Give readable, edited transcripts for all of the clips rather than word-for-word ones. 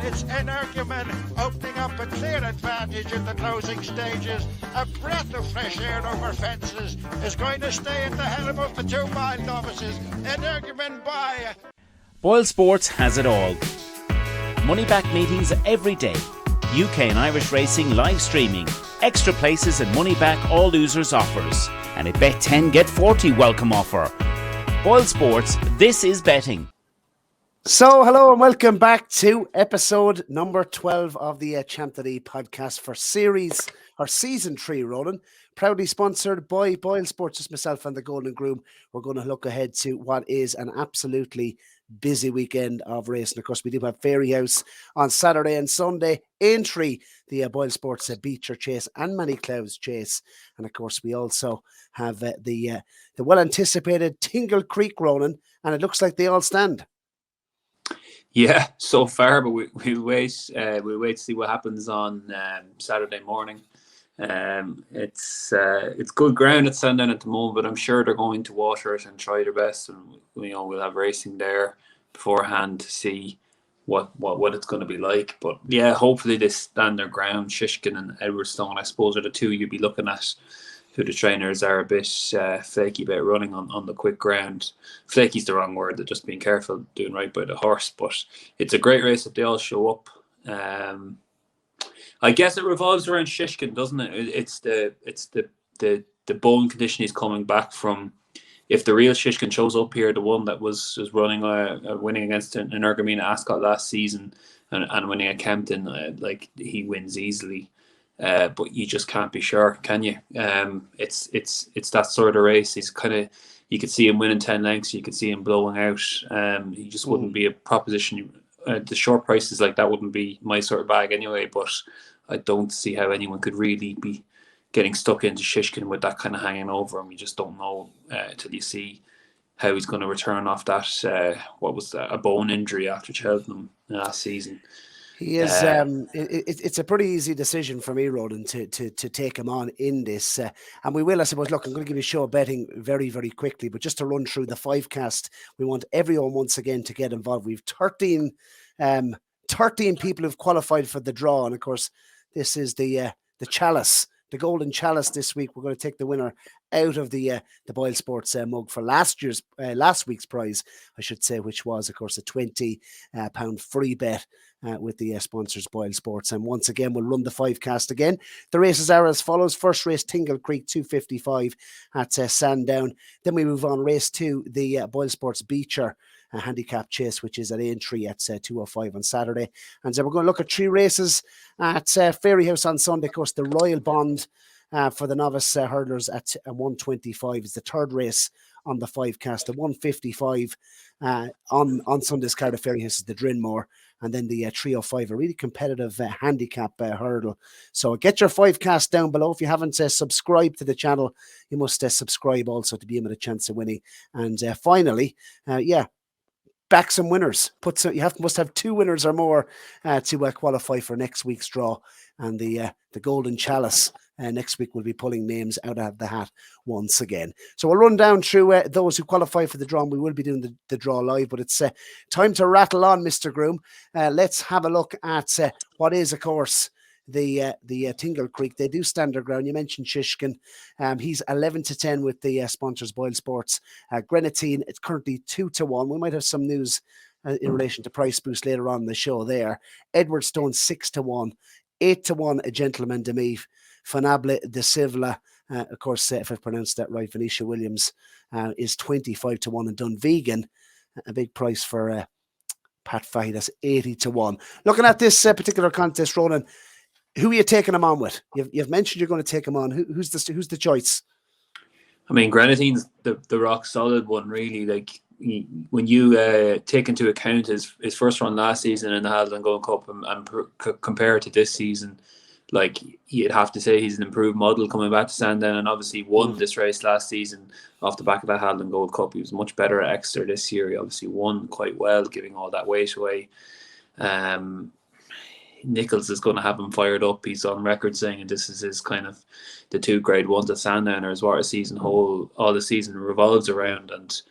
It's Energumen opening up a clear advantage in the closing stages. A breath of fresh air over fences is going to stay at the helm of the 2 mile novices. Energumen by. Boylesports has it all. Money back meetings every day. UK and Irish racing live streaming. Extra places and money back all losers offers. And a bet 10 get 40 welcome offer. Boylesports, this is betting. So, hello and welcome back to episode number 12 of the Champ.ie podcast for season 3, Ronan. Proudly sponsored by Boylesports, just myself and the Ronan Groome. We're going to look ahead to what is an absolutely busy weekend of racing. Of course, we do have Fairyhouse on Saturday and Sunday, Aintree, the Boylesports Beecher Chase and Many Clouds Chase. And of course, we also have the well-anticipated Tingle Creek, Ronan, and it looks like they all stand. Yeah, so far, but we'll wait to see what happens on Saturday morning. It's good ground at Sandown at the moment, but I'm sure they're going to water it and try their best, and we'll have racing there beforehand to see what it's going to be like. But yeah, hopefully they stand their ground. Shishkin and Edwardstone, I suppose, are the two you'd be looking at, who the trainers are a bit flaky about running on the quick ground. Flaky's the wrong word, they're just being careful, doing right by the horse. But it's a great race if they all show up. I guess it revolves around Shishkin, doesn't it? It's the bone condition he's coming back from. If the real Shishkin shows up here, the one that was running winning against an Ergamina Ascot last season and winning at Kempton, like he wins easily. But you just can't be sure, can you? It's that sort of race. He's you could see him winning 10 lengths, you could see him blowing out. He just wouldn't be a proposition. The short prices like that wouldn't be my sort of bag anyway, but I don't see how anyone could really be getting stuck into Shishkin with that kind of hanging over him. You just don't know till you see how he's going to return off that, a bone injury after Cheltenham last season. He is. It's a pretty easy decision for me, Ronan, to take him on in this, and we will, I suppose. Look, I'm going to give you a show of betting very, very quickly, but just to run through the 5-cast, we want everyone once again to get involved. We've 13 people who've qualified for the draw, and of course, this is the chalice. The golden chalice this week. We're going to take the winner out of the Boylesports mug for last week's prize, I should say, which was, of course, a £20 free bet with the sponsors Boylesports. And once again, we'll run the 5-cast again. The races are as follows. First race, Tingle Creek, 255 at Sandown. Then we move on, race 2, the Boylesports Beecher handicap chase, which is at Aintree at 205 on Saturday. And so we're going to look at 3 races at Fairyhouse on Sunday. Of course, the Royal Bond for the novice hurdlers at 125 is the third race on the 5-cast. The 155 on Sunday's card of Fairyhouse is the Drinmore. And then the 305, a really competitive handicap hurdle. So get your 5-cast down below. If you haven't subscribed to the channel, you must subscribe also to be in with a chance of winning. And finally, back some winners. Must have 2 winners or more to qualify for next week's draw, and the golden chalice. Next week we'll be pulling names out of the hat once again. So we'll run down through those who qualify for the draw, and we will be doing the draw live. But it's time to rattle on, Mr. Groome. Let's have a look at what is, of course, the Tingle Creek. They do stand their ground. You mentioned Shishkin. He's 11-10 with the sponsors Boylesports. Greaneteen, it's currently 2-1. We might have some news in relation to price boost later on in the show there. Edwardstone 6-1. 8-1 a Gentleman de Meath. Fanable de Sivla, of course, if I've pronounced that right, Venetia Williams is 25-1, and Dunvegan, a big price for Pat Fahey, that's 80-1. Looking at this particular contest, Ronan, who are you taking him on with? You've mentioned you're going to take him on. Who's the choice? I mean, Greaneteen's the rock solid one, really. Like, when you take into account his first run last season in the Hatton Gold Cup and compare it to this season, like, you'd have to say he's an improved model coming back to Sandown, and obviously won this race last season off the back of that Hatton Gold Cup. He was much better at Exeter this year. He obviously won quite well, giving all that weight away. Nichols is going to have him fired up. He's on record saying this is his kind of the 2 grade ones at Sandown, or is what a season all the season revolves around. And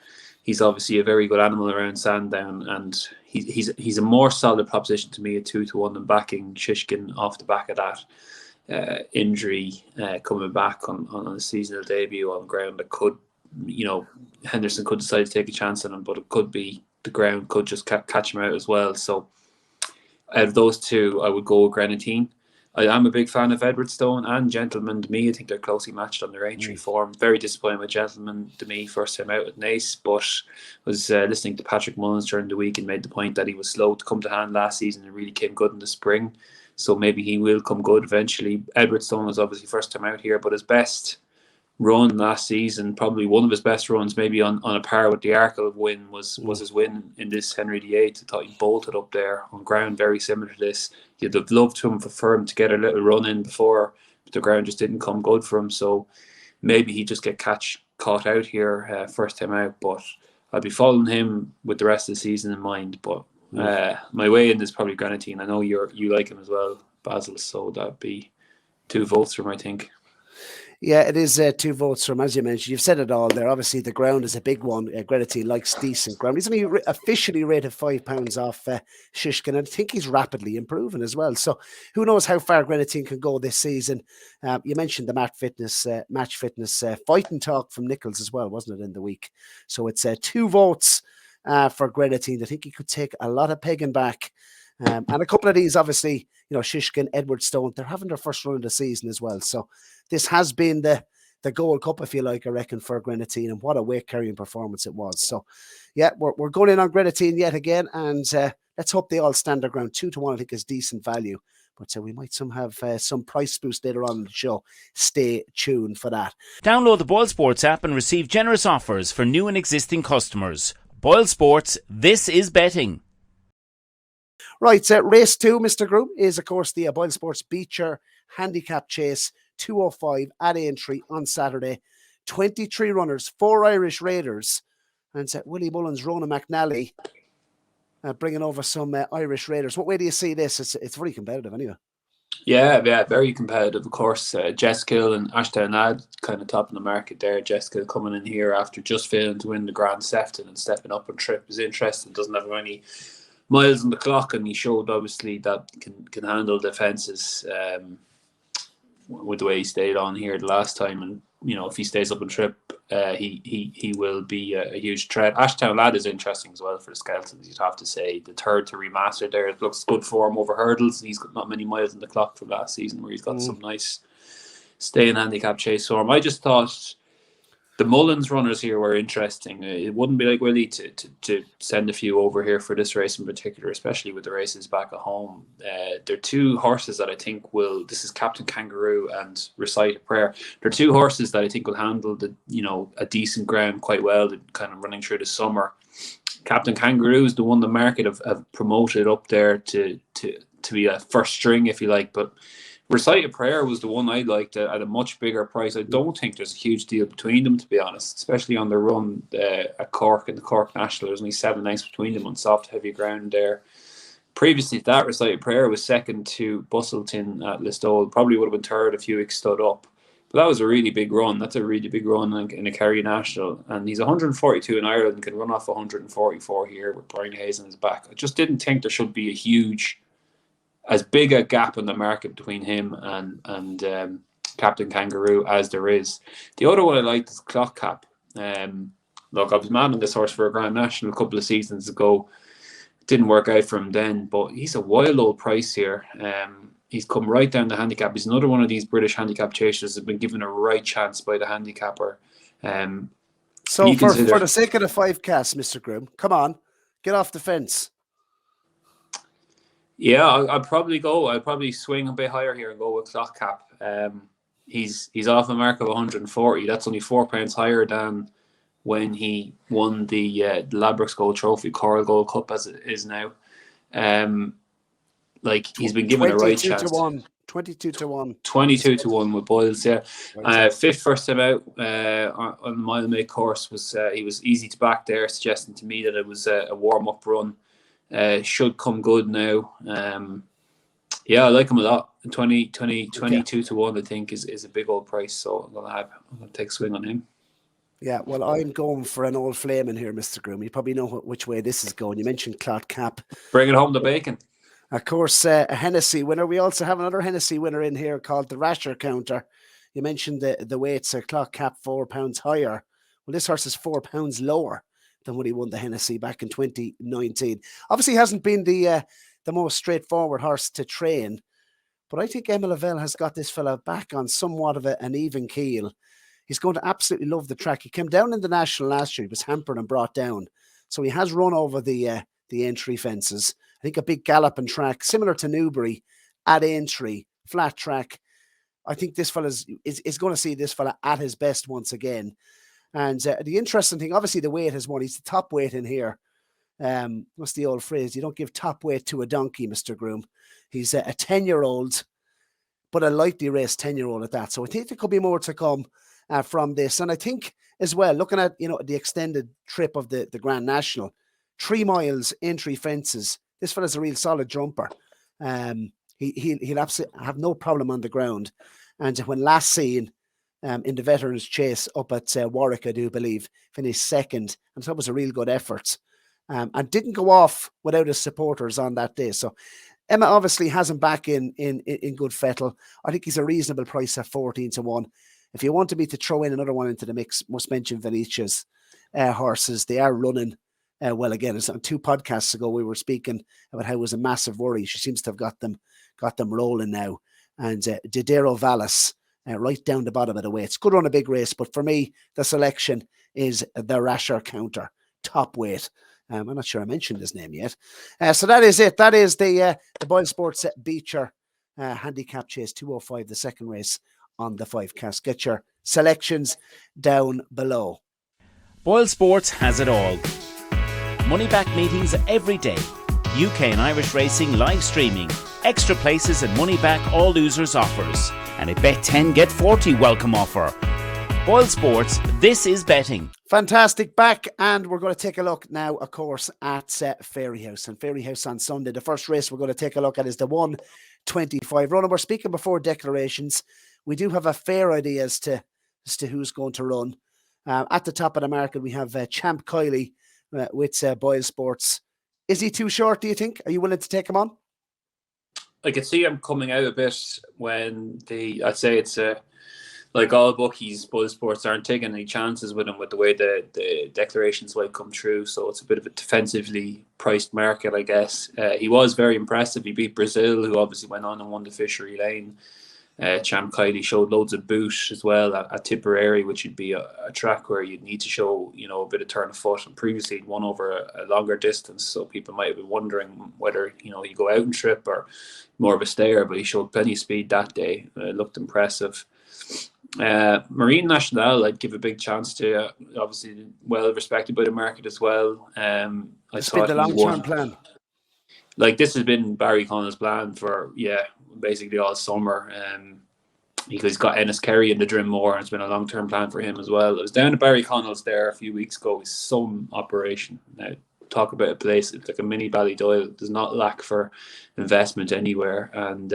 he's obviously a very good animal around Sandown, and he's a more solid proposition to me at 2-1 than backing Shishkin off the back of that injury coming back on a seasonal debut on ground that could, Henderson could decide to take a chance on him, but it could be the ground could just catch him out as well. So out of those two, I would go with Greaneteen. I am a big fan of Edwardstone and Gentleman to me. I think they're closely matched on their Aintree form. Very disappointed with Gentleman to me first time out at Naas, but was listening to Patrick Mullins during the week and made the point that he was slow to come to hand last season and really came good in the spring. So maybe he will come good eventually. Edwardstone was obviously first time out here, but his best run last season, probably one of his best runs, maybe on a par with the Arkle win, was his win in this Henry VIII. I thought he bolted up there on ground very similar to this. You'd have loved for him to get a little run in before, but the ground just didn't come good for him. So maybe he just get caught out here first time out. But I'll be following him with the rest of the season in mind. But my way in is probably Greaneteen. I know you like him as well, Basil. So that'd be 2 votes from, I think. Yeah, it is 2 votes from, as you mentioned. You've said it all there. Obviously, the ground is a big one. Greaneteen likes decent ground. He's only officially rated £5 off Shishkin, and I think he's rapidly improving as well. So who knows how far Greaneteen can go this season. You mentioned the match fitness fighting talk from Nichols as well, wasn't it, in the week? So it's 2 votes for Greaneteen. I think he could take a lot of pegging back. And a couple of these, obviously, Shishkin, Edwardstone, they're having their first run of the season as well. So this has been the Gold Cup, if you like, I reckon, for Greaneteen, and what a weight-carrying performance it was. So, yeah, we're going in on Greaneteen yet again, and let's hope they all stand their ground. 2-1, I think, is decent value. But we might have some price boost later on in the show. Stay tuned for that. Download the Boylesports app and receive generous offers for new and existing customers. Boylesports, this is betting. Right, race 2, Mr. Groome, is, of course, the Boylesports Beecher Handicap Chase 205 at Aintree on Saturday. 23 runners, 4 Irish Raiders, and Willie Mullins, Ronan McNally, bringing over some Irish Raiders. What way do you see this? It's very competitive anyway. Yeah, very competitive, of course. Jessica and Ashtown Lad kind of topping the market there. Jessica coming in here after just failing to win the Grand Sefton and stepping up on trip is interesting. Doesn't have any miles on the clock, and he showed obviously that can handle defences with the way he stayed on here the last time. And if he stays up on trip, he will be a huge threat. Ashtown Lad is interesting as well for the Skeletons, you'd have to say. The third to remaster there, it looks good form over hurdles. He's got not many miles on the clock from last season, where he's got some nice stay in handicap chase form. I just thought the Mullins runners here were interesting. It wouldn't be like Willie to send a few over here for this race in particular, especially with the races back at home. There are 2 horses that I think will. This is Captain Kangaroo and Recite a Prayer. There are 2 horses that I think will handle a decent ground quite well, kind of running through the summer. Captain Kangaroo is the one the market have promoted up there to be a first string, if you like, but Recite a Prayer was the one I liked at a much bigger price. I don't think there's a huge deal between them, to be honest, especially on the run at Cork and the Cork National. There's only 7 lengths between them on soft, heavy ground there. Previously to that, Recite a Prayer was second to Bustleton at Listowel. Probably would have been third if Hewitt stood up. But that was a really big run. That's a really big run in a Kerry National. And he's 142 in Ireland and can run off 144 here with Brian Hayes on his back. I just didn't think there should be as big a gap in the market between him and Captain Kangaroo as there is. The other one I liked is Clock Cap. Look, I was manning this horse for a Grand National a couple of seasons ago. It didn't work out for him then, but he's a wild old price here. He's come right down the handicap. He's another one of these British handicap chasers that have been given a right chance by the handicapper. So for the sake of the 5 cast, Mr. Groome, come on, get off the fence. Yeah, I'd probably swing a bit higher here and go with Clock Cap. He's off a mark of 140. That's only £4 higher than when he won the Ladbrokes Gold Trophy, Coral Gold Cup as it is now. He's been given a right chance. 22 to 1. 22 to 1 with Boyles, yeah. 5th first time out on the mile make course was he was easy to back there, suggesting to me that it was a warm-up run. Should come good now. I like him a lot. 22 to 1, I think, is a big old price. So I'm gonna take a swing on him. Yeah, well, I'm going for an old flame in here, Mr. Groome. You probably know which way this is going. You mentioned Clot Cap. Bring it home the bacon. Of course, a Hennessy winner. We also have another Hennessy winner in here called the Rasher Counter. You mentioned the weights, Clot Cap £4 higher. Well, this horse is £4 lower than when he won the Hennessy back in 2019. Obviously, he hasn't been the most straightforward horse to train, but I think Emma Lavelle has got this fella back on somewhat of an even keel. He's going to absolutely love the track. He came down in the National last year. He was hampered and brought down. So he has run over the entry fences. I think a big galloping track, similar to Newbury, at Aintree, flat track. I think this fella is going to see this fella at his best once again. And the interesting thing, obviously the weight has won. He's the top weight in here. What's the old phrase? You don't give top weight to a donkey, Mr. Groome. He's a 10-year-old, but a lightly raced 10-year-old at that. So I think there could be more to come from this. And I think as well, looking at, the extended trip of the Grand National, 3 miles, entry fences, this fella's a real solid jumper. He'll absolutely have no problem on the ground. And when last seen in the Veterans Chase up at Warwick, I do believe, finished second. And so it was a real good effort. And didn't go off without his supporters on that day. So Emma obviously has him back in good fettle. I think he's a reasonable price at 14-1. If you wanted me to throw in another one into the mix, must mention Venetia's horses. They are running well again. It's on 2 podcasts ago we were speaking about how it was a massive worry. She seems to have got them rolling now. And Didero Vallis right down the bottom of the weights. Could run a big race, but for me, the selection is the Rasher Counter, top weight. I'm not sure I mentioned his name yet. So that is it. That is the Boylesports Beecher Handicap Chase 205, the second race on the 5 cast. Get your selections down below. Boylesports has it all. Money back meetings every day. UK and Irish racing live streaming. Extra places and money back all losers offers. And a bet 10 get 40 welcome offer. Boylesports, this is betting. Fantastic. Back, and we're going to take a look now, of course, at Fairyhouse. And Fairyhouse on Sunday. The first race we're going to take a look at is the 125. Ronan, we're speaking before declarations. We do have a fair idea as to who's going to run. At the top of the market, we have Champ.ie with Boylesports. Is he too short, do you think? Are you willing to take him on? I could see him coming out a bit when I'd say it's like all bookies, Boylesports aren't taking any chances with him with the way the declarations might come through. So it's a bit of a defensively priced market, I guess. He was very impressive. He beat Brazil, who obviously went on and won the Fishery Lane. Champ.ie showed loads of boot as well at Tipperary, which would be a track where you'd need to show, a bit of turn of foot. And previously he'd won over a longer distance, so people might have been wondering whether, you go out and trip or more of a stayer, but he showed plenty of speed that day. It looked impressive. Marine National, I'd give a big chance to. Obviously, well respected by the market as well. It's been the long-term plan. Like, this has been Barry Connell's plan for basically all summer. Because he's got Ennis Kerry in the Drimore, and it's been a long-term plan for him as well. I was down to Barry Connell's there a few weeks ago with some operation. Now, talk about a place, it's like a mini Ballydoyle. There's not lack for investment anywhere, and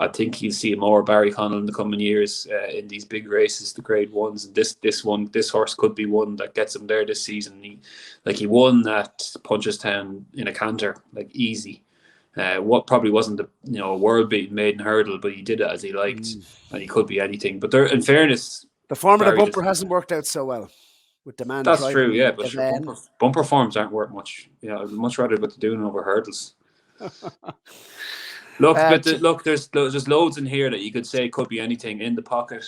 I think you'll see more Barry Connell in the coming years in these big races, the Grade 1s. And this horse could be one that gets him there this season. He won at Punchestown in a canter, like easy. What probably wasn't the world-beating maiden hurdle, but he did it as he liked, and he could be anything. But in fairness, the form of the bumper hasn't worked out so well with the man. That's true, yeah. But sure, bumper forms aren't worth much. I'd much rather what they're doing over hurdles. Look, there's loads in here that you could say could be anything. In the Pocket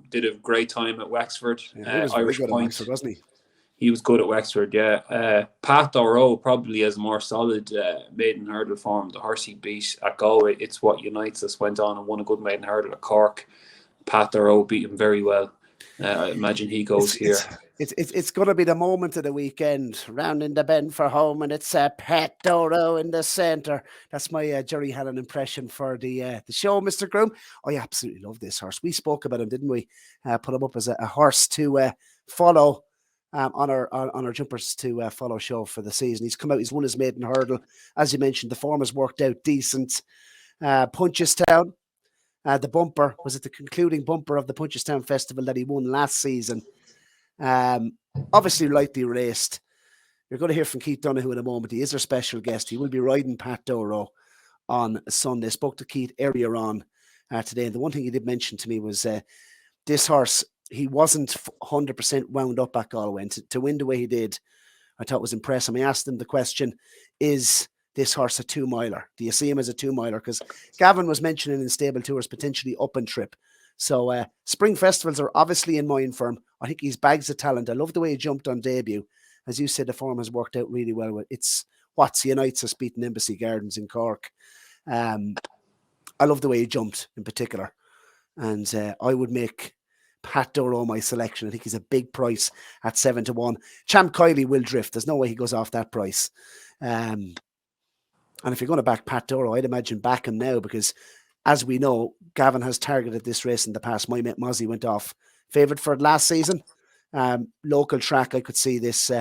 did a great time at Wexford. Yeah, he was Irish good Point, at Wexford, wasn't he? He was good at Wexford, yeah. Pat Doyle probably has more solid maiden hurdle form. The horse he beat at Galway, It's What Unites Us, went on and won a good maiden hurdle at Cork. Pat Doyle beat him very well. I imagine he goes here. It's going to be the moment of the weekend, rounding the bend for home, and it's Pat Doyle in the centre. That's my Jerry Hannon impression for the show, Mr. Groome. I absolutely love this horse. We spoke about him, didn't we? Put him up as a horse to follow. On our jumpers to follow show for the season. He's come out, he's won his maiden hurdle. As you mentioned, the form has worked out decent. Punchestown, the bumper, was it the concluding bumper of the Punchestown Festival that he won last season? Obviously lightly raced. You're going to hear from Keith Donoghue in a moment. He is our special guest. He will be riding Pat Doro on Sunday. Spoke to Keith earlier on today. And the one thing he did mention to me was this horse, he wasn't 100% wound up at Galway. And to win the way he did, I thought was impressive. I asked him the question, is this horse a 2-miler? Do you see him as a 2-miler? Because Gavin was mentioning in Stable Tours potentially up and trip. So spring festivals are obviously in mind for him. I think he's bags of talent. I love the way he jumped on debut. As you said, the form has worked out really well. It's what's Unites us beating Embassy Gardens in Cork. I love the way he jumped in particular. And I would make Pat Doro my selection. I think he's a big price at 7-1. Champ.ie will drift. There's no way he goes off that price. And if you're going to back Pat Doro, I'd imagine back him now because, as we know, Gavin has targeted this race in the past. My mate Mozzie went off favourite for it last season. Local track, I could see this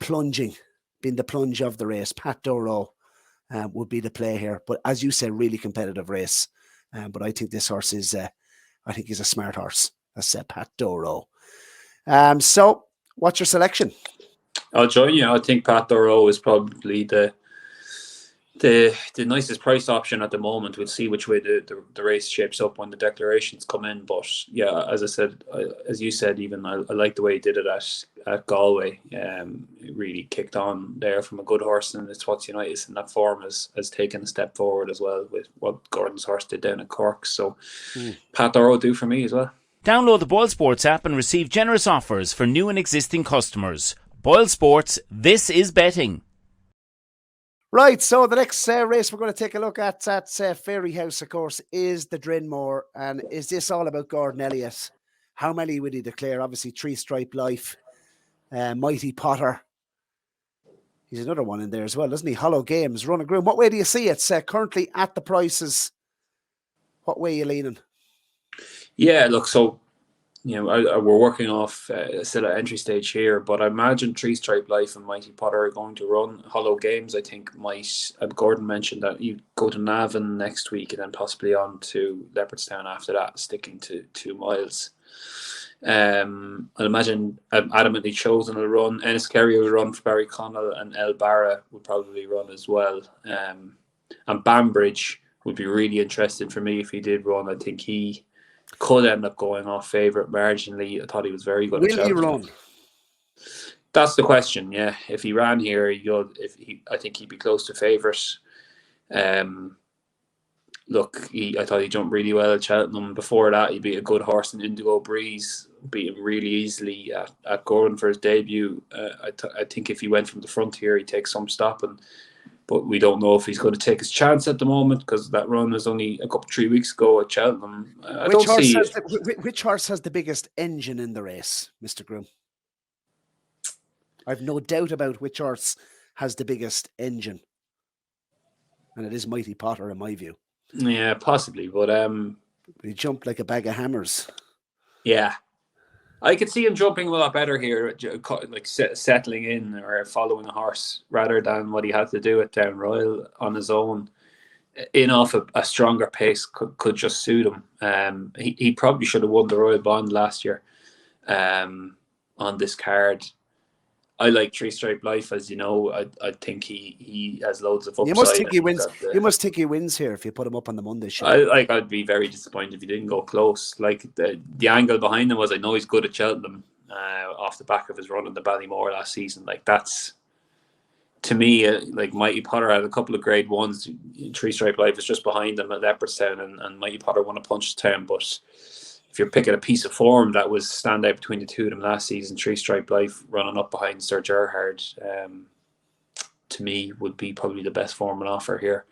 plunging, being the plunge of the race. Pat Doro would be the play here. But as you said, really competitive race. But I think this horse is, I think he's a smart horse. That's Pat Doro. So what's your selection? I'll join you. I think Pat Doro is probably the nicest price option at the moment. We'll see which way the race shapes up when the declarations come in. But yeah, as I said, as you said, even I like the way he did it at Galway. It really kicked on there from a good horse, and it's what's United in that form has taken a step forward as well with what Gordon's horse did down at Cork. So Pat Doro do for me as well. Download the Boylesports app and receive generous offers for new and existing customers. Boylesports, this is betting. Right, so the next race we're going to take a look at Fairyhouse, of course, is the Drinmore. And is this all about Gordon Elliott? How many would he declare? Obviously, 3 Stripe Life, Mighty Potter. He's another one in there as well, doesn't he? Hollow Games, Ronan Groome. What way do you see it? Currently at the prices, what way are you leaning? Yeah, look, so we're working off still at entry stage here, but I imagine 3 Stripe Life and Mighty Potter are going to run. Hollow Games, I think, might. Gordon mentioned that you go to Navan next week and then possibly on to Leopardstown after that, sticking to 2 miles. I'd imagine Adamantly Chosen will run. Enniskerry will run for Barry Connell, and El Barra will probably run as well. And Banbridge would be really interesting for me if he did run. I think he could end up going off favourite marginally. I thought he was very good. Will he run? That's the question. Yeah, if he ran here, I think he'd be close to favourite. Look, I thought he jumped really well at Cheltenham. Before that, he beat a good horse in Indigo Breeze, beat him really easily at Gordon for his debut. I think if he went from the front here, he'd take some stopping. But we don't know if he's going to take his chance at the moment because that run was only 3 weeks ago at Cheltenham. Which horse has the biggest engine in the race, Mr. Groome? I've no doubt about which horse has the biggest engine. And it is Mighty Potter, in my view. Yeah, possibly. But he jumped like a bag of hammers. Yeah. I could see him jumping a lot better here, like settling in or following a horse rather than what he had to do at Down Royal on his own. In off a stronger pace could just suit him. He probably should have won the Royal Bond last year on this card. I like 3 Stripe Life, as you know. I think he has loads of upside. You must think he wins. You must think he wins here if you put him up on the Monday show. I'd be very disappointed if he didn't go close. Like the angle behind him was, I know he's good at Cheltenham off the back of his run in the Ballymore last season. Like that's, to me, like Mighty Potter had a couple of grade ones. 3 Stripe Life is just behind him at Leopardstown, and Mighty Potter won a Punchestown. But if you're picking a piece of form that was stand out between the two of them last season, 3 Stripe Life running up behind Sir Gerhard, to me would be probably the best form on offer here.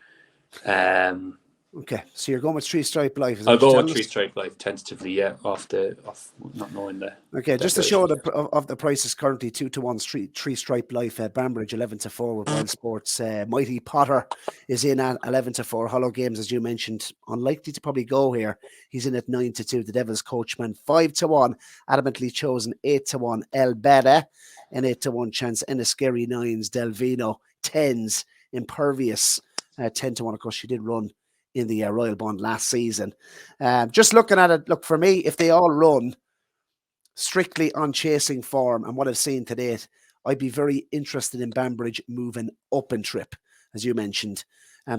Okay, so you're going with 3 Stripe Life. I'll go with 3 Stripe Life tentatively, yeah, off not knowing the. Okay, just to show of the prices currently, 2-1 3 Stripe Life, Banbridge 11-4 with Boylesports. Mighty Potter is in at 11-4. Hollow Games, as you mentioned, unlikely to probably go here. He's in at 9-2. The Devil's Coachman 5-1. Adamantly Chosen 8-1. El Beda and 8-1 chance. Enniskerry 9s. Delvino 10s. Impervious 10-1. Of course, she did run in the Royal Bond last season. Just looking at it, look, for me, if they all run, strictly on chasing form and what I've seen to date, I'd be very interested in Banbridge moving up in trip, as you mentioned.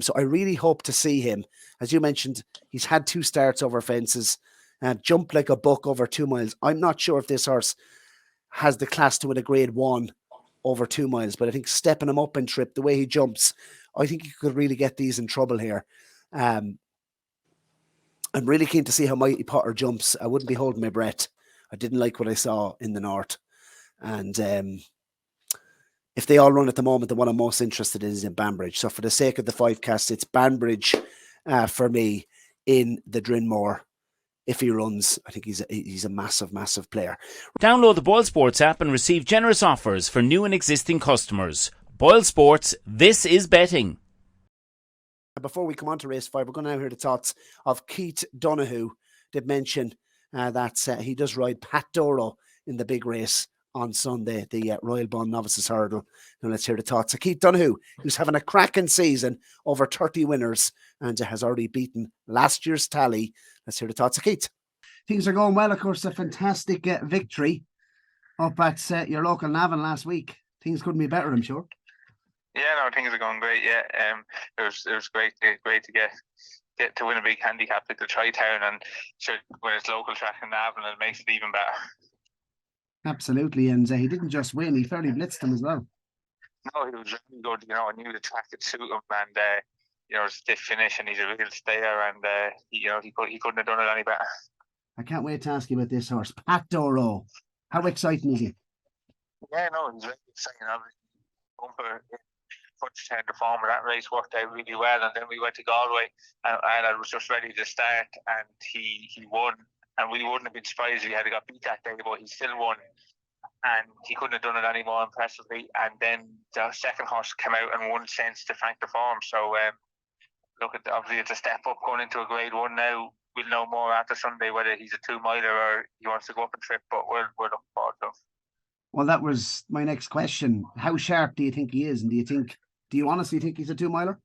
So I really hope to see him. As you mentioned, he's had 2 starts over fences, jumped like a buck over 2 miles. I'm not sure if this horse has the class to win a grade 1 over 2 miles, but I think stepping him up in trip, the way he jumps, I think he could really get these in trouble here. I'm really keen to see how Mighty Potter jumps. I wouldn't be holding my breath. I didn't like what I saw in the north. And if they all run at the moment, the one I'm most interested in is in Banbridge. So for the sake of the 5 cast, it's Banbridge for me in the Drinmore. If he runs, I think he's a massive, massive player. Download the Boylesports app and receive generous offers for new and existing customers. Boylesports, this is betting. Before we come on to race 5, we're going to now hear the thoughts of Keith Donoghue. Did mention that he does ride Pat Doro in the big race on Sunday, the Royal Bond Novices Hurdle. Now let's hear the thoughts of Keith Donoghue, who's having a cracking season, over 30 winners, and has already beaten last year's tally. Let's hear the thoughts of Keith. Things are going well, of course. A fantastic victory up at your local Navan last week. Things couldn't be better, I'm sure. Yeah, no, things are going great. Yeah, it was great to get to win a big handicap like the Troytown, and sure, when it's local track in Navan, it makes it even better. Absolutely, and he didn't just win; he fairly blitzed them as well. No, he was really good. I knew the track could suit him, and stiff finish, and he's a real stayer, and he couldn't have done it any better. I can't wait to ask you about this horse, Pat Doro. How exciting is he? Yeah, no, he's very exciting. Bumper punch down the form of that race worked out really well, and then we went to Galway, and I was just ready to start, and he won, and we wouldn't have been surprised if he had got beat that day, but he still won, and he couldn't have done it any more impressively. And then the second horse came out and won sense to frank the form. So obviously it's a step up going into a grade 1 now. We'll know more after Sunday whether he's a 2-miler or he wants to go up a trip, but we're looking forward to him. Well, that was my next question. How sharp do you think he is? And do you honestly think he's a 2-miler?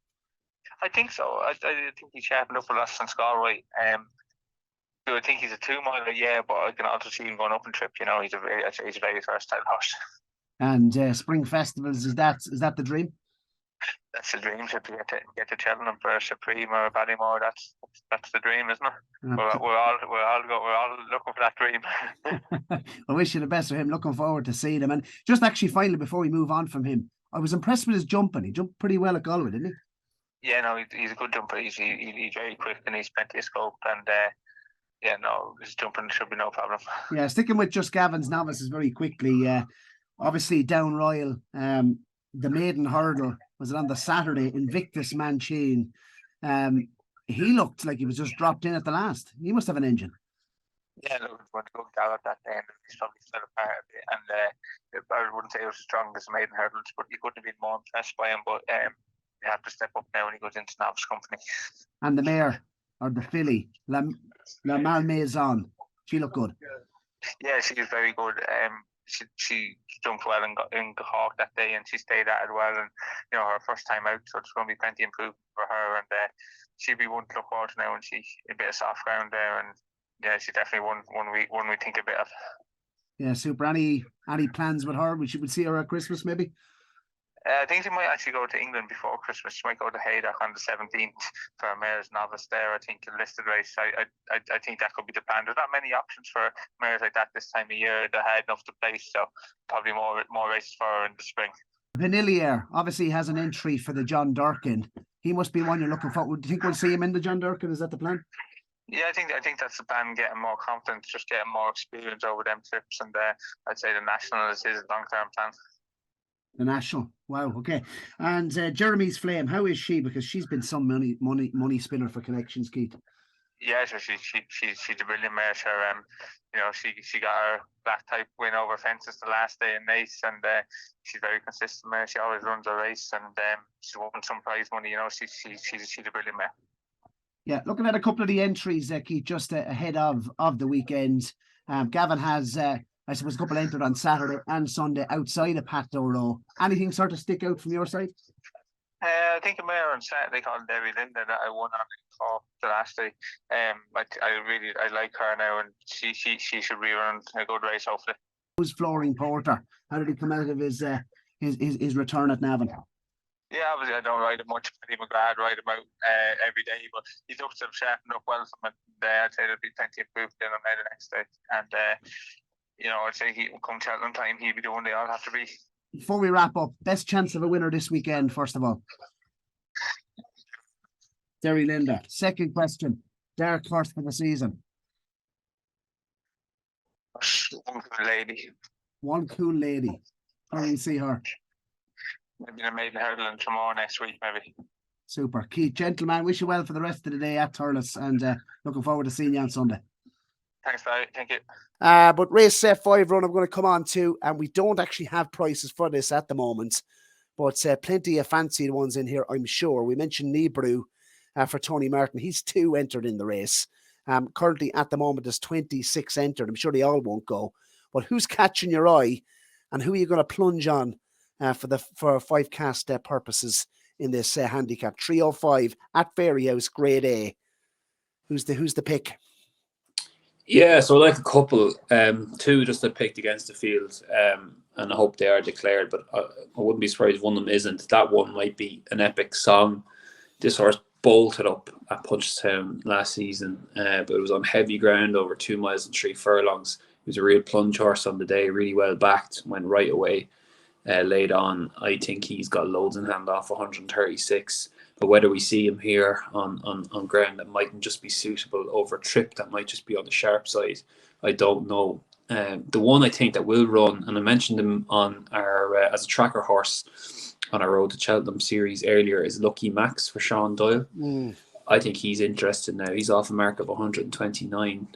I think so. I think he's sharpened up a lot since Galway. Do I think he's a 2-miler? Yeah, but I can also see him going up and trip. He's a very versatile horse. And spring festivals, is that the dream? That's the dream. To get to Cheltenham for a Supreme or a Ballymore. That's the dream, isn't it? We're all looking for that dream. I wish you the best for him. Looking forward to seeing him. And just actually finally, before we move on from him, I was impressed with his jumping. He jumped pretty well at Galway, didn't he? Yeah, no, he's a good jumper. He's very quick and he's plenty of scope. And his jumping should be no problem. Yeah, sticking with just Gavin's novices very quickly. Obviously, Down Royal, the maiden hurdle was it on the Saturday? Invictus Manchin. He looked like he was just dropped in at the last. He must have an engine. Yeah, look, it went a good gallop that day, and he's probably still a part of it. And I wouldn't say it was as strong as the maiden hurdles, but you couldn't have been more impressed by him. But you have to step up now when he goes into novice company. And the mare, or the filly, La Malmaison, she looked good. Yeah, she was very good. She jumped well in Hawk that day, and she stayed at it well. And her first time out, so there's going to be plenty of improvement for her. And she'll be one to look forward to now, and she's a bit of soft ground there. And yeah, she's definitely one we think a bit of. Yeah, super. Any plans with her? We should see her at Christmas, maybe. I think she might actually go to England before Christmas. She might go to Haydock on the 17th for a mare's novice there. I think a listed race. I think that could be the plan. There's not many options for mares like that this time of year. They had enough to place, so probably more races for her in the spring. Vanillier obviously has an entry for the John Durkin. He must be one you're looking for. Do you think we'll see him in the John Durkin? Is that the plan? Yeah, I think that's the plan. Getting more confidence, just getting more experience over them trips, and I'd say the national is his long-term plan. The national, wow, okay. And Jeremy's Flame, how is she? Because she's been some money spinner for Connections, Keith. Yeah, so she's a brilliant mare. She got her black type win over fences the last day in Nace, and she's very consistent mare. She always runs a race, and she's won some prize money. She's a brilliant mare. Yeah, looking at a couple of the entries, Keith, just ahead of the weekend. Gavin has, I suppose, a couple entered on Saturday and Sunday outside of Pat Doro. Anything sort of stick out from your side? I think a mare on Saturday called Derry Linda that I won on for the last day. I like her now, and she should rerun a good race hopefully. Who's Flooring Porter? How did he come out of his return at Navan? Yeah, obviously I don't ride him much. Paddy McGrath ride him out every day, but he looks to have sharpened up well from it. I'd say there'll be plenty of proof in him now the next day. And I'd say he will come Cheltenham time, he'll be the one they all have to be. Before we wrap up, best chance of a winner this weekend, first of all? Derry Linda. Second question, dark horse for the season. One cool lady. One cool lady. How do you see her? Maybe the maiden hurdle in tomorrow next week, maybe. Super. Keith, gentleman, wish you well for the rest of the day at Thurles, and looking forward to seeing you on Sunday. Thanks, Barry. Thank you. But race 5 run I'm going to come on to, and we don't actually have prices for this at the moment, but plenty of fancied ones in here, I'm sure. We mentioned Nibru for Tony Martin. He's 2 entered in the race. Currently at the moment there's 26 entered. I'm sure they all won't go. But who's catching your eye, and who are you going to plunge on for 5 cast purposes in this handicap? 305 at Fairyhouse, Grade A. Who's the pick? Yeah, so I like a couple, 2 just I picked against the field, and I hope they are declared, but I wouldn't be surprised if one of them isn't. That one might be an epic song. This horse bolted up at Punchestown last season, but it was on heavy ground over 2 miles and 3 furlongs. He was a real plunge horse on the day, really well backed, went right away, laid on. I think he's got loads in hand off 136. But whether we see him here on ground that mightn't just be suitable over trip, that might just be on the sharp side, I don't know. The one I think that will run, and I mentioned him on our as a tracker horse on our Road to Cheltenham series earlier, is Lucky Max for Sean Doyle. I think he's interested now. He's off a mark of 129.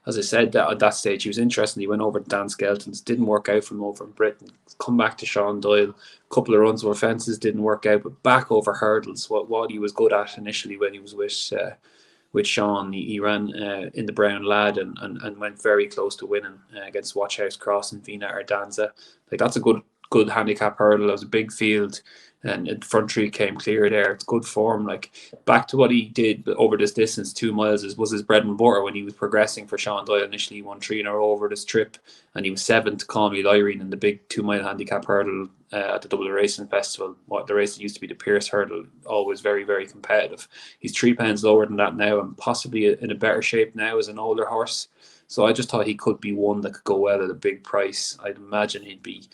As I said, that at that stage he was interested. He went over to Dan Skelton's, didn't work out from over in Britain. Come back to Sean Doyle, a couple of runs over fences didn't work out, but back over hurdles, what he was good at initially when he was with Sean. He ran in the Brown Lad and went very close to winning against Watchhouse Cross and Vina Ardanza. Like, that's a good handicap hurdle. It was a big field, and the front 3 came clear there. It's good form. Like, back to what he did over this distance, 2 miles was his bread and butter when he was progressing for Sean Doyle. Initially, he won 3 in a row over this trip, and he was 7th to Call Me Lyrene in the big 2 mile handicap hurdle at the Dublin Racing Festival. The race that used to be the Pierce Hurdle, always very, very competitive. He's 3 pounds lower than that now, and possibly in a better shape now as an older horse. So I just thought he could be one that could go well at a big price. I'd imagine he'd be,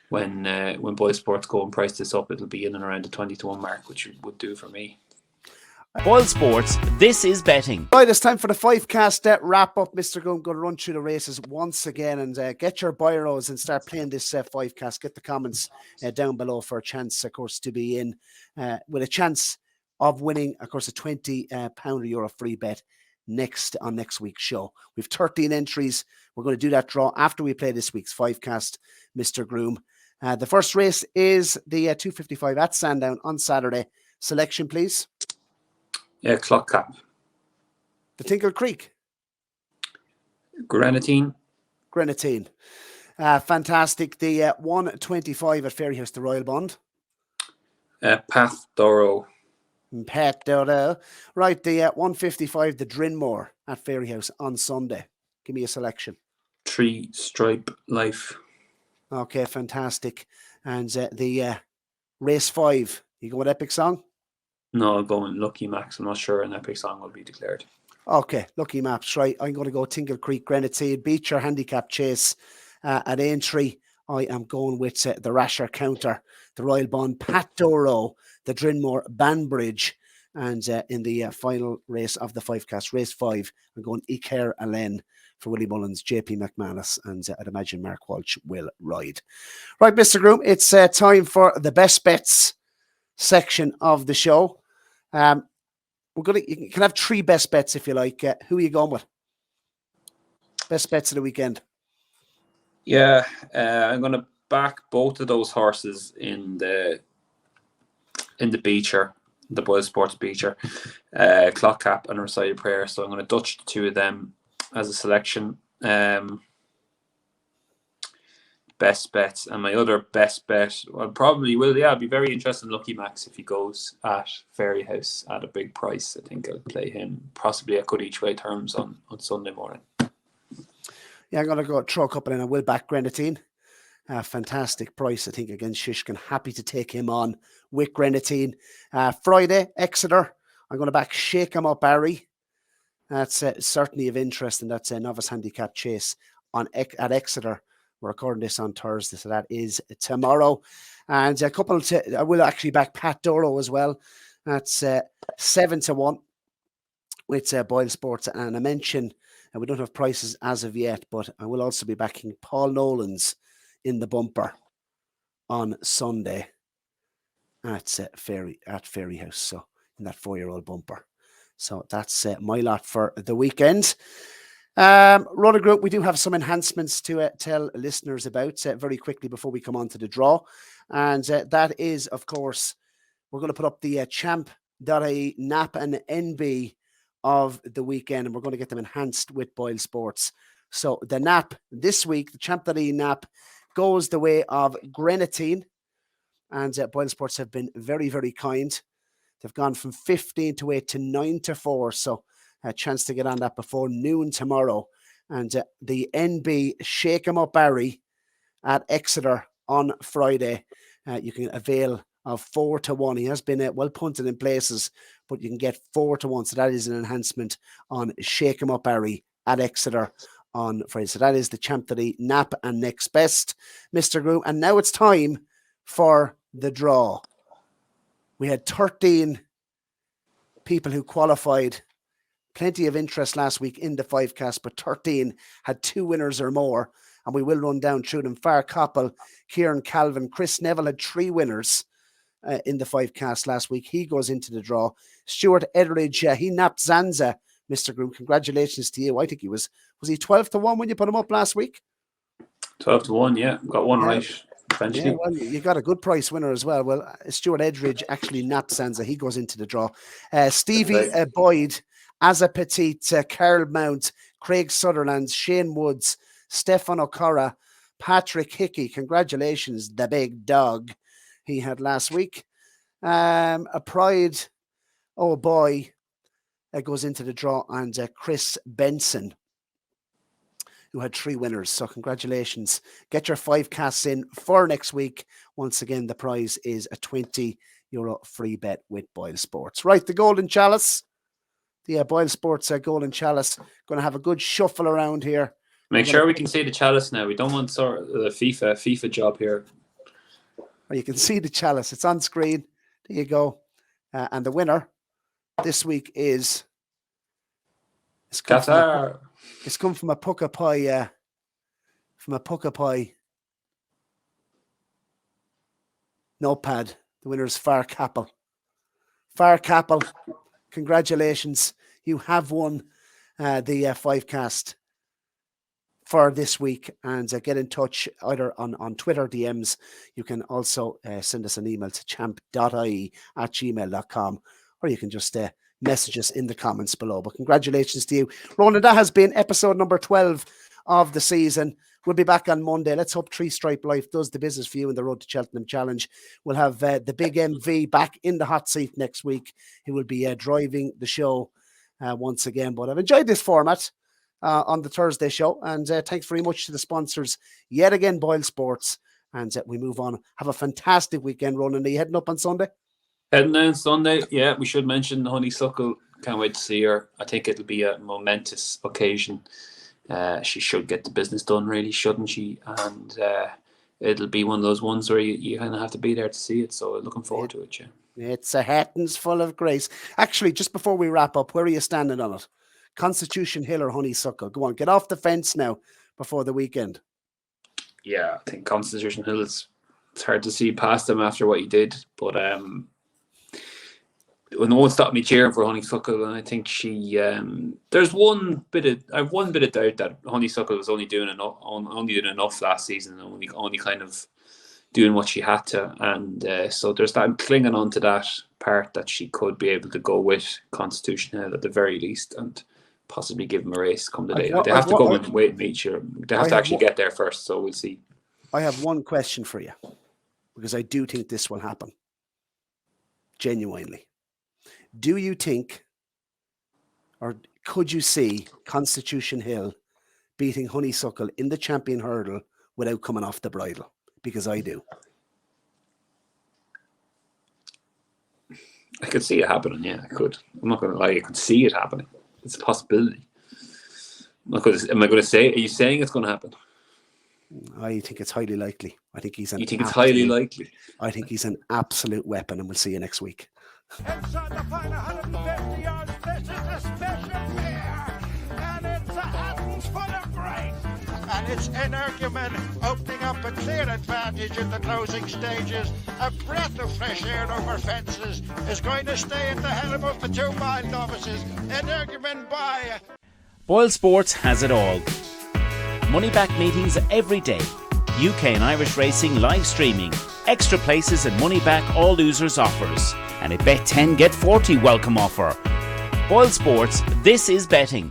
when Boylesports go and price this up, it'll be in and around the 20 to 1 mark, which would do for me. Boylesports, this is betting. Right, it's time for the 5 cast wrap up. Mr. Groome, going to run through the races once again, and get your biros and start playing this 5 cast. Get the comments down below for a chance, of course, to be in with a chance of winning, of course, a £20 or euro free bet on next week's show. We've 13 entries. We're going to do that draw after we play this week's 5 cast, Mr. Groome. The first race is the 255 at Sandown on Saturday. Selection, please. Yeah, Clock Cap. The Tingle Creek. Greaneteen. Fantastic. The 125 at Fairyhouse, the Royal Bond. Path Doro. Right, the 155, the Drinmore at Fairyhouse on Sunday. Give me a selection. 3 Stripe Life. Okay, fantastic. And the race 5, you go with Epic Song? No, I'm going Lucky Max. I'm not sure an Epic Song will be declared. Okay, Lucky Maps, right. I'm going to go Tingle Creek, Greaneteen, beat your handicap chase at Aintree. I am going with the Rasher Counter, the Royal Bond, Pat Doro, the Drinmore, Banbridge, and in the final race of the 5 cast, race 5, I'm going Iker Allen for Willie Mullins, JP McManus, and I'd imagine Mark Walsh will ride. Right, Mr. Groome, it's time for the best bets section of the show. You can have 3 best bets if you like. Who are you going with? Best bets of the weekend. Yeah, I'm going to back both of those horses in the Beecher, the Boylesports Beecher, Clock Cap and Recited Prayer. So I'm going to Dutch the 2 of them as a selection. best bets. And my other best bet, well, probably will, yeah, I'd be very interested in Lucky Max if he goes at Fairyhouse at a big price. I think I'll play him possibly at good each way terms on Sunday morning. Yeah, I'm going to go throw a couple in. I will back Greaneteen. Fantastic price, I think, against Shishkin. Happy to take him on with Greaneteen. Friday, Exeter. I'm going to back SHAKEM Up Barry. That's certainly of interest, and that's a novice handicap chase at Exeter. We're recording this on Thursday, so that is tomorrow. And a couple I will actually back Pat Doro as well. That's 7-1 with Boylesports. And I mentioned we don't have prices as of yet, but I will also be backing Paul Nolan's in the bumper on Sunday at Fairyhouse. So in that 4-year-old bumper. So that's my lot for the weekend. Ronan Groome, we do have some enhancements to tell listeners about very quickly before we come on to the draw. And that is, of course, we're going to put up the Champ.ie NAP and NB of the weekend, and we're going to get them enhanced with Boylesports. So the NAP this week, the Champ.ie NAP, goes the way of Greaneteen, and Boylesports have been very, very kind. They've gone from 15-8 to 9-4, so a chance to get on that before noon tomorrow. And the NB SHAKEM Up Barry at Exeter on Friday. You can avail of 4-1. He has been well punted in places, but you can get 4-1. So that is an enhancement on SHAKEM Up Barry at Exeter on Friday. So that is the Champ.ie NAP and next best, Mr. Groome. And now it's time for the draw. We had 13 people who qualified. Plenty of interest last week in the 5-cast, but 13 had 2 winners or more. And we will run down through them. Far Koppel, Kieran Calvin, Chris Neville had 3 winners in the 5-cast last week. He goes into the draw. Stuart Etheridge, he napped Zanza, Mr. Groome. Congratulations to you. I think he was he 12-1 when you put him up last week? 12-1, yeah. Got one right. Eventually. Yeah, well, you got a good price winner as well. Well, Stuart Etheridge actually napped Zanza. He goes into the draw. Stevie Boyd, Asa Petit, Carl Mount, Craig Sutherland, Shane Woods, Stefan O'Cara, Patrick Hickey. Congratulations, the big dog he had last week. A Pride, oh boy, goes into the draw, and Chris Benson, who had 3 winners. So congratulations. Get your 5 casts in for next week. Once again, the prize is a €20 free bet with Boylesports. Right, the Golden Chalice. The Boylesports Golden Chalice. Going to have a good shuffle around here. Make sure we can see the chalice now. We don't want sort of the FIFA job here. Well, you can see the chalice. It's on screen. There you go. And the winner this week is Qatar. It's come from a Pucka Pie, notepad. The winner is Far Koppel. Far Koppel, congratulations. You have won the 5-cast for this week. And get in touch either on Twitter DMs. You can also send us an email to champ.ie@gmail.com, or you can just message us in the comments below. But congratulations to you, Ronan. That has been episode number 12 of the season. We'll be back on Monday. Let's hope 3 Stripe Life does the business for you in the Road to Cheltenham Challenge. We'll have the big MV back in the hot seat next week. He will be driving the show once again. But I've enjoyed this format on the Thursday show. And thanks very much to the sponsors yet again, Boylesports. And we move on. Have a fantastic weekend, Ronan. Are you heading up on Sunday? Heading down Sunday, yeah. We should mention the Honeysuckle. Can't wait to see her. I think it'll be a momentous occasion. She should get the business done, really, shouldn't she? And it'll be one of those ones where you kind of have to be there to see it. So looking forward to it, yeah. It's a Hatton's full of grace. Actually, just before we wrap up, where are you standing on it? ConstitutionHill or Honeysuckle? Go on, get off the fence now before the weekend. Yeah, I think ConstitutionHill it's hard to see past them after what he did, but no one stopped me cheering for Honeysuckle, and I think she. There's one bit of doubt that Honeysuckle was only doing enough last season, and only kind of doing what she had to, and so there's that. I'm clinging on to that part that she could be able to go with ConstitutionHill at the very least, and possibly give them a race come the day. They have to go and wait and meet you. They have to actually get there first, so we'll see. I have one question for you, because I do think this will happen. Genuinely. Do you think, or could you see ConstitutionHill beating Honeysuckle in the champion hurdle without coming off the bridle? Because I do. I could see it happening, yeah, I could. I'm not going to lie, I could see it happening. It's a possibility. Am I going to say, are you saying it's going to happen? I think it's highly likely. I think he's an You think it's highly likely? I think he's an absolute weapon, and we'll see you next week. Inside the final 150 yards, this is a special pair, and it's a Hatton's full of grace. And it's Energumen opening up a clear advantage in the closing stages. A breath of fresh air over fences is going to stay at the helm of the 2 mile novices. Energumen by... Boylesports has it all. Money back meetings every day. UK and Irish racing live streaming. Extra places and money back all losers offers. And a bet 10 get 40 welcome offer. Boylesports, this is betting.